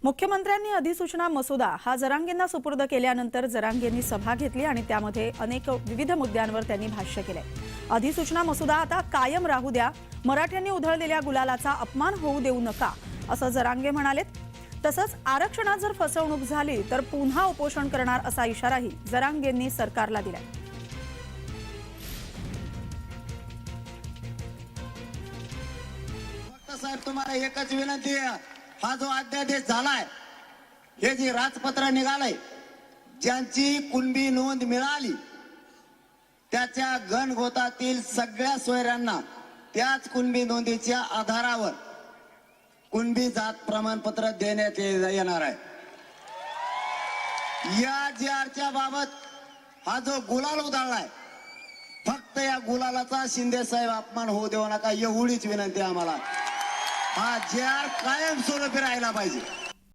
मुख्यमंत्र्यांनी अधिसूचना मसुदा हा जरांगेंना सुपूर्द केल्यानंतर जरांगेंनी सभा घेतली आणि त्यामध्ये अनेक विविध मुद्द्यांवर त्यांनी भाष्य केले। अधिसूचना मसुदा आता कायम राहू द्या, मराठ्यांनी उधळलेल्या गुलालाचा अपमान होऊ देऊ नका असं जरांगे म्हणाले। तसंच आरक्षणात जर फसवणूक झाली तर पुन्हा उपोषण करणार असा इशाराही जरांगेंनी सरकारला दिलाय। साहेब तुम्हाला एकच विनंती आहे, हा जो अध्यादेश झालाय, हे जे राजपत्र निघालंय, ज्यांची कुणबी नोंद मिळाली त्याच्या गणगोतातील सगळ्या सोयऱ्यांना त्याच कुणबी नोंदीच्या आधारावर कुणबी जात प्रमाणपत्र देण्यात येणार आहे। या जीआरच्या बाबत हा जो गुलाल उधळलाय, फक्त या गुलालाचा शिंदे साहेब अपमान होऊ देऊ नका एवढीच विनंती आम्हाला। हा जीआर कायमस्वरूपी राहिला पाहिजे।